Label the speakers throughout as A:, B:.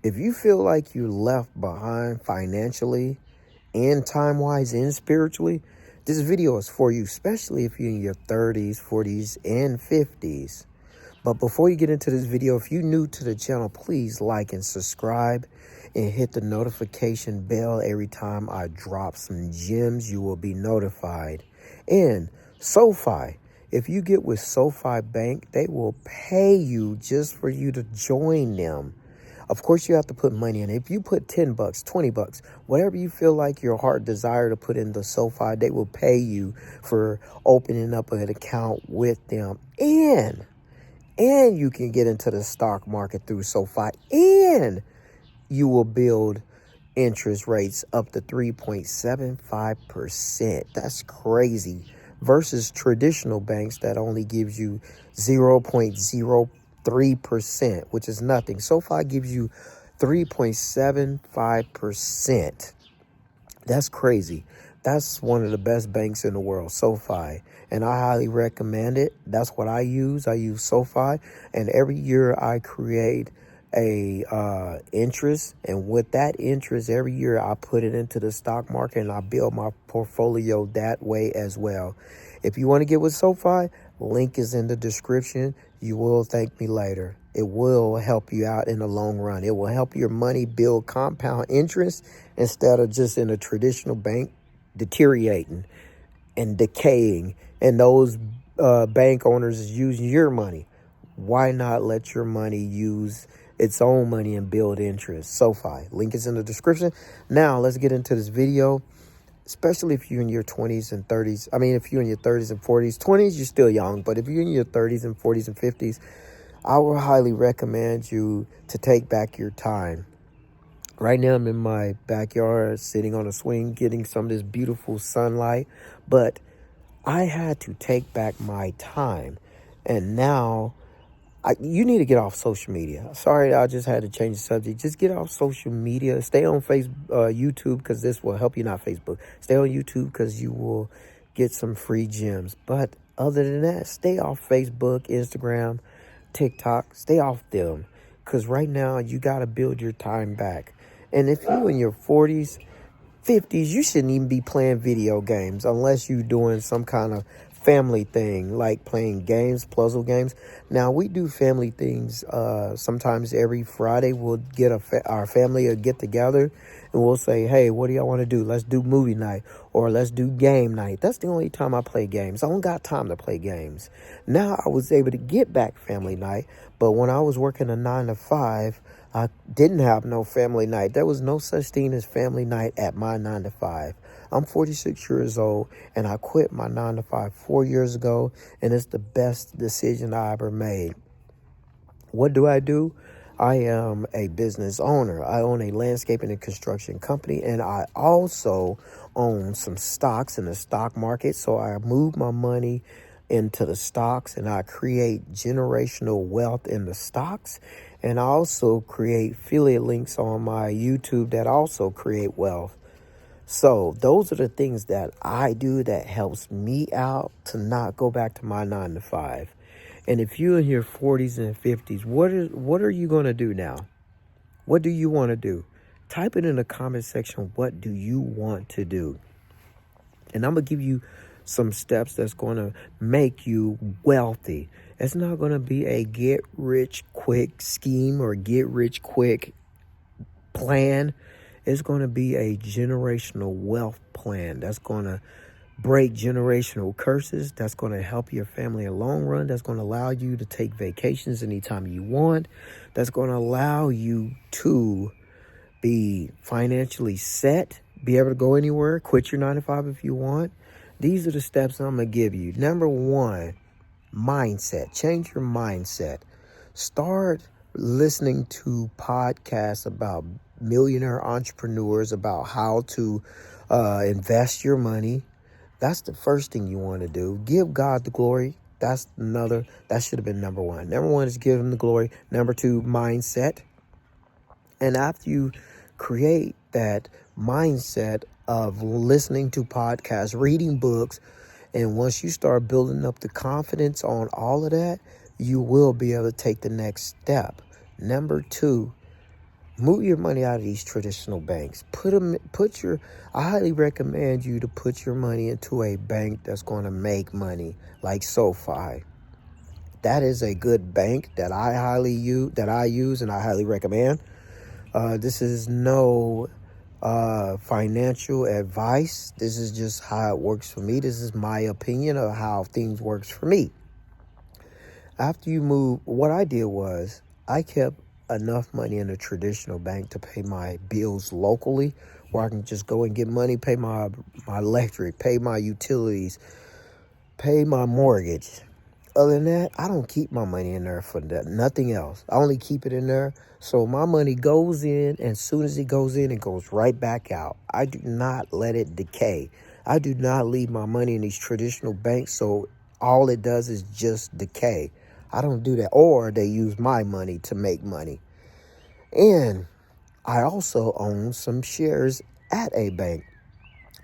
A: If you feel like you're left behind financially and time-wise and spiritually, this video is for you, especially if you're in your 30s, 40s, and 50s. But before you get into this video, if you're new to the channel, please like and subscribe and hit the notification bell. Every time I drop some gems, you will be notified. And SoFi, if you get with SoFi Bank, they will pay you just for you to join them. Of course, you have to put money in. If you put 10 bucks, 20 bucks, whatever you feel like your heart desire to put into SoFi, they will pay you for opening up an account with them. And you can get into the stock market through SoFi, and you will build interest rates up to 3.75%. That's crazy. Versus traditional banks that only gives you 0.03%, which is nothing. SoFi gives you 3.75%. That's crazy. That's one of the best banks in the world, SoFi. And I highly recommend it. That's what I use. I use SoFi. And every year I create a interest. And with that interest, every year I put it into the stock market and I build my portfolio that way as well. If you want to get with SoFi, link is in the description. You will thank me later. It will help you out in the long run. It will help your money build compound interest instead of just in a traditional bank deteriorating and decaying, and those bank owners is using your money. Why not let your money use its own money and build interest? SoFi, link is in the description. Now let's get into this video, especially if you're in your 20s and 30s. I mean, if you're in your 30s and 40s, 20s, you're still young, but if you're in your 30s and 40s and 50s, I would highly recommend you to take back your time. Right now, I'm in my backyard, sitting on a swing, getting some of this beautiful sunlight. But I had to take back my time. And now, you need to get off social media. Sorry, I just had to change the subject. Just get off social media. Stay on YouTube, because this will help you, not Facebook. Stay on YouTube because you will get some free gems. But other than that, stay off Facebook, Instagram, TikTok. Stay off them, because right now you got to build your time back. And if you're in your 40s, 50s, you shouldn't even be playing video games unless you're doing some kind of family thing, like playing games, puzzle games. Now, we do family things. Sometimes every Friday we'll get our family a get together, and we'll say, hey, what do y'all want to do? Let's do movie night, or let's do game night. That's the only time I play games. I don't got time to play games. Now I was able to get back family night, but when I was working a 9 to 5, I didn't have no family night. There was no such thing as family night at my 9 to 5. I'm 46 years old, and I quit my 9 to 5 4 years ago, and it's the best decision I ever made. What do? I am a business owner. I own a landscaping and construction company, and I also own some stocks in the stock market. So I move my money into the stocks, and I create generational wealth in the stocks. And I also create affiliate links on my YouTube that also create wealth. So those are the things that I do that helps me out to not go back to my 9 to 5. And if you're in your 40s and 50s, what are you going to do now? What do you want to do? Type it in the comment section. What do you want to do? And I'm going to give you some steps that's going to make you wealthy. It's not going to be a get rich quick scheme or get rich quick plan. It's going to be a generational wealth plan that's going to break generational curses. That's going to help your family in the long run. That's going to allow you to take vacations anytime you want. That's going to allow you to be financially set, be able to go anywhere, quit your 9 to 5 if you want. These are the steps I'm going to give you. Number 1, mindset. Change your mindset. Start listening to podcasts about millionaire entrepreneurs, about how to invest your money. That's the first thing you want to do. Give God the glory. That should have been number 1. Number 1 is give him the glory. Number 2, mindset. And after you create that mindset of listening to podcasts, reading books, and once you start building up the confidence on all of that, you will be able to take the next step. Number 2, Move your money out of these traditional banks. I highly recommend you to put your money into a bank that's going to make money, like SoFi. That is a good bank that I use, and I highly recommend. This is no financial advice. This is just how it works for me. This is my opinion of how things works for me. After you move, what I did was I kept enough money in a traditional bank to pay my bills locally, where I can just go and get money, pay my electric, pay my utilities, pay my mortgage. Other than that, I don't keep my money in there for nothing else. I only keep it in there so my money goes in, and as soon as it goes in, it goes right back out. I do not let it decay. I do not leave my money in these traditional banks so all it does is just decay. I don't do that. Or they use my money to make money. And I also own some shares at a bank.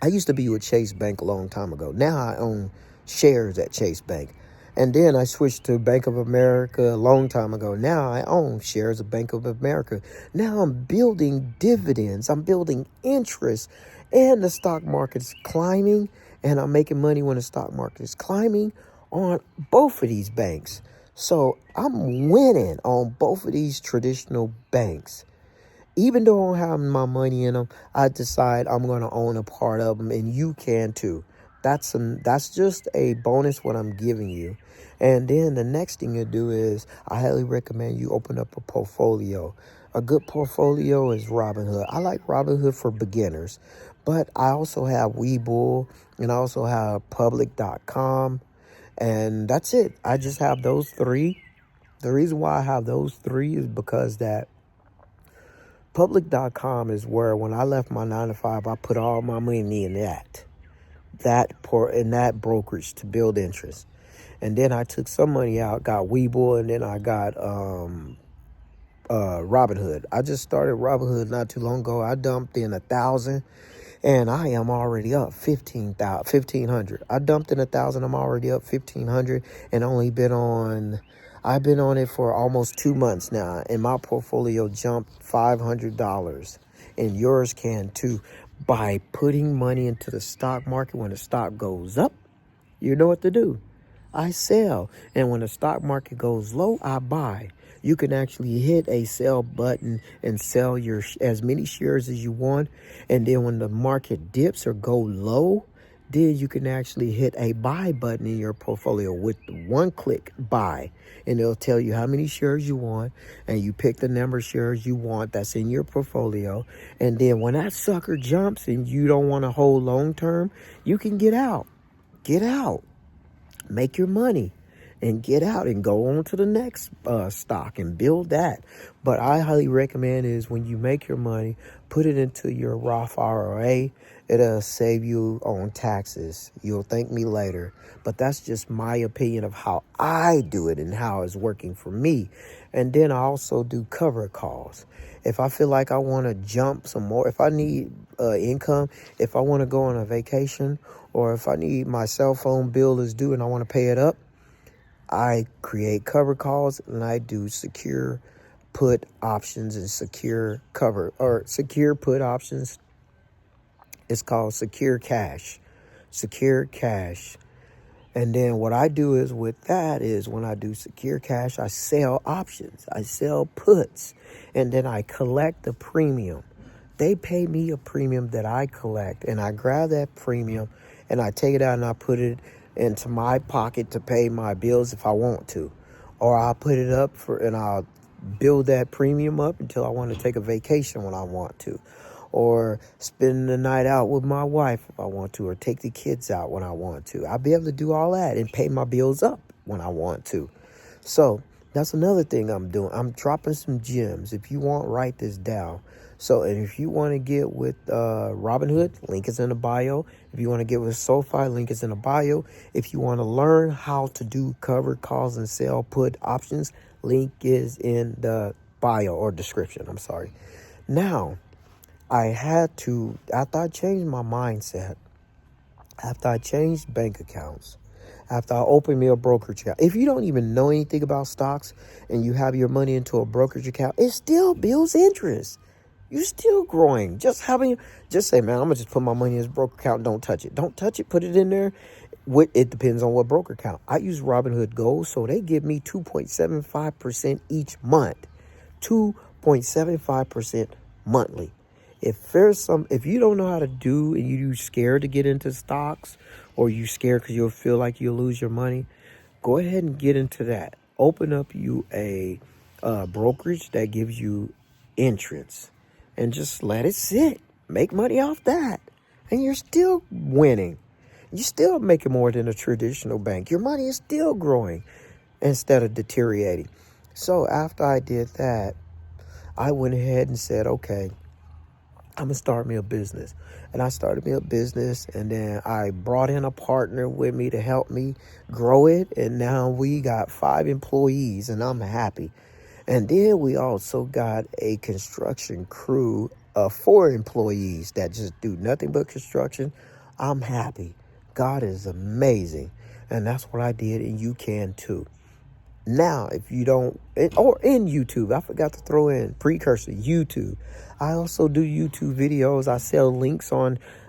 A: I used to be with Chase Bank a long time ago. Now I own shares at Chase Bank. And then I switched to Bank of America a long time ago. Now I own shares of Bank of America. Now I'm building dividends. I'm building interest. And the stock market's climbing. And I'm making money when the stock market is climbing on both of these banks. So I'm winning on both of these traditional banks. Even though I don't have my money in them, I decide I'm going to own a part of them, and you can too. That's just a bonus what I'm giving you. And then the next thing you do is I highly recommend you open up a portfolio. A good portfolio is Robinhood. I like Robinhood for beginners, but I also have Webull, and I also have Public.com, and that's it. I just have those three. The reason why I have those three is because that Public.com is where when I left my 9 to 5, I put all my money in that brokerage to build interest. And then I took some money out, got Webull, and then I got Robinhood. I just started Robinhood not too long ago. I dumped in 1,000, and I am already up 1,500. I dumped in 1,000. I'm already up 1,500, and I've been on it for almost 2 months now, and my portfolio jumped $500, and yours can too, by putting money into the stock market. When the stock goes up, you know what to do. I sell. And when the stock market goes low, I buy. You can actually hit a sell button and sell as many shares as you want. And then when the market dips or go low, then you can actually hit a buy button in your portfolio with one click, buy. And it'll tell you how many shares you want. And you pick the number of shares you want that's in your portfolio. And then when that sucker jumps and you don't want to hold long term, you can get out. Get out. Make your money and get out and go on to the next stock and build that. But I highly recommend is when you make your money, put it into your Roth IRA. It'll save you on taxes. You'll thank me later. But that's just my opinion of how I do it and how it's working for me. And then I also do cover calls. If I feel like I want to jump some more, if I need income, if I want to go on a vacation, or if I need my cell phone bill is due and I want to pay it up, I create cover calls and I do secure put options and secure put options. It's called secure cash. Secure cash. And then what I do is with that is when I do secure cash, I sell options. I sell puts. And then I collect the premium. They pay me a premium that I collect. And I grab that premium and I take it out and I put it into my pocket to pay my bills if I want to. Or I'll put it up and I'll build that premium up until I want to take a vacation when I want to. Or spend the night out with my wife if I want to, or take the kids out when I want to. I'll be able to do all that and pay my bills up when I want to. So that's another thing I'm doing. I'm dropping some gems. If you want, write this down. So, and if you want to get with Robinhood, link is in the bio. If you want to get with SoFi, link is in the bio. If you want to learn how to do cover calls and sell put options, link is in the bio or description. I'm sorry. Now, after I changed my mindset, after I changed bank accounts, After I open me a brokerage account, if you don't even know anything about stocks and you have your money into a brokerage account, it still builds interest. You're still growing. Just say, man, I'm gonna just put my money in this broker account. Don't touch it. Don't touch it. Put it in there. It depends on what broker account. I use Robinhood Gold, so they give me 2.75% each month. 2.75% monthly. If you don't know how to do and you're scared to get into stocks, or you scared because you'll feel like you'll lose your money, go ahead and get into that. Open up you a brokerage that gives you entrance, and just let it sit. Make money off that, and you're still winning. You're still making more than a traditional bank. Your money is still growing instead of deteriorating. So after I did that, I went ahead and said, okay, I'm going to start me a business. And I started me a business, and then I brought in a partner with me to help me grow it. And now we got 5 employees, and I'm happy. And then we also got a construction crew of 4 employees that just do nothing but construction. I'm happy. God is amazing. And that's what I did, and you can too. Now, if you don't, or in YouTube, I forgot to throw in precursor, YouTube. I also do YouTube videos. I sell links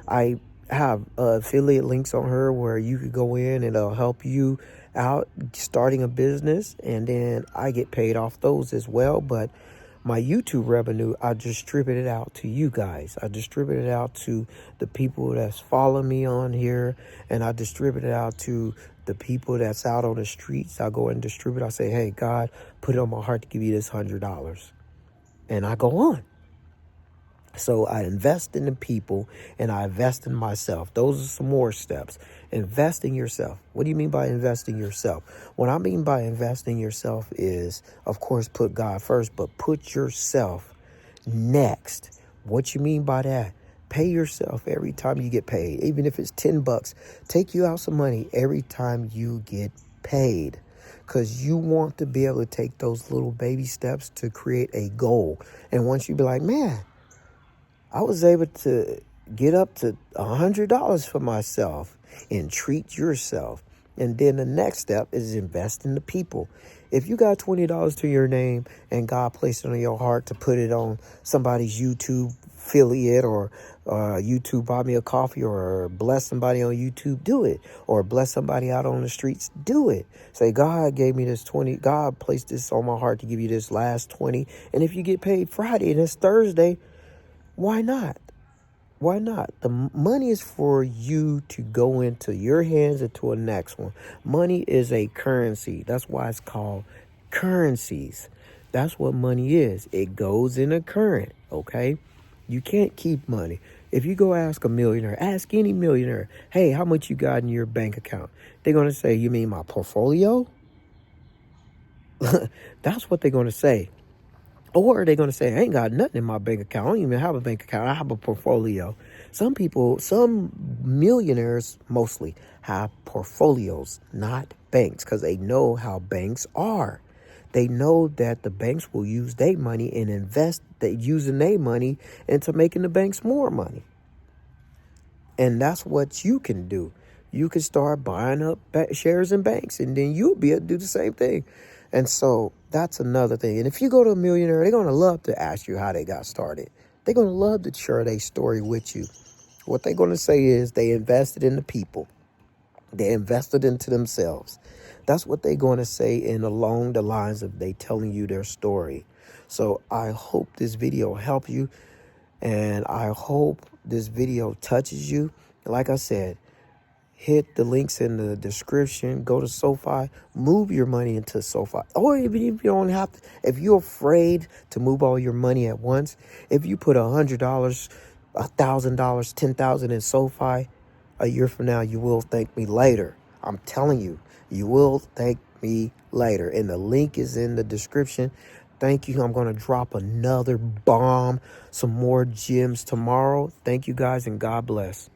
A: I have affiliate links on her where you could go in and it'll help you out starting a business. And then I get paid off those as well. But my YouTube revenue, I distribute it out to you guys. I distribute it out to the people that's following me on here. And I distribute it out to the people that's out on the streets. I go and distribute. I say, hey, God, put it on my heart to give you this $100. And I go on. So I invest in the people and I invest in myself. Those are some more steps. Invest in yourself. What do you mean by investing yourself? What I mean by investing yourself is, of course, put God first, but put yourself next. What you mean by that? Pay yourself every time you get paid. Even if it's $10, take you out some money every time you get paid. Because you want to be able to take those little baby steps to create a goal. And once you be like, man, I was able to get up to $100 for myself, and treat yourself. And then the next step is invest in the people. If you got $20 to your name and God placed it on your heart to put it on somebody's YouTube affiliate, or YouTube buy me a coffee, or bless somebody on YouTube, do it. Or bless somebody out on the streets, do it. Say, God gave me this 20. God placed this on my heart to give you this last 20. And if you get paid Friday and it's Thursday, why not? Why not? The money is for you to go into your hands and to a next one. Money is a currency. That's why it's called currencies. That's what money is. It goes in a current, okay? You can't keep money. If you go ask a millionaire, ask any millionaire, hey, how much you got in your bank account? They're going to say, you mean my portfolio? That's what they're going to say. Or they're going to say, I ain't got nothing in my bank account. I don't even have a bank account. I have a portfolio. Some millionaires mostly have portfolios, not banks, because they know how banks are. They know that the banks will use their money and invest using their money into making the banks more money. And that's what you can do. You can start buying up shares in banks, and then you'll be able to do the same thing. And so that's another thing. And if you go to a millionaire, they're going to love to ask you how they got started. They're going to love to share their story with you. What they're going to say is they invested in the people. They invested into themselves. That's what they're going to say along the lines of they telling you their story. So I hope this video helped you. And I hope this video touches you. Like I said, hit the links in the description. Go to SoFi. Move your money into SoFi. Or even if you don't have to, if you're afraid to move all your money at once, if you put $100, $1,000, $10,000 in SoFi, a year from now, you will thank me later. I'm telling you, you will thank me later. And the link is in the description. Thank you. I'm going to drop another bomb, some more gems tomorrow. Thank you guys, and God bless.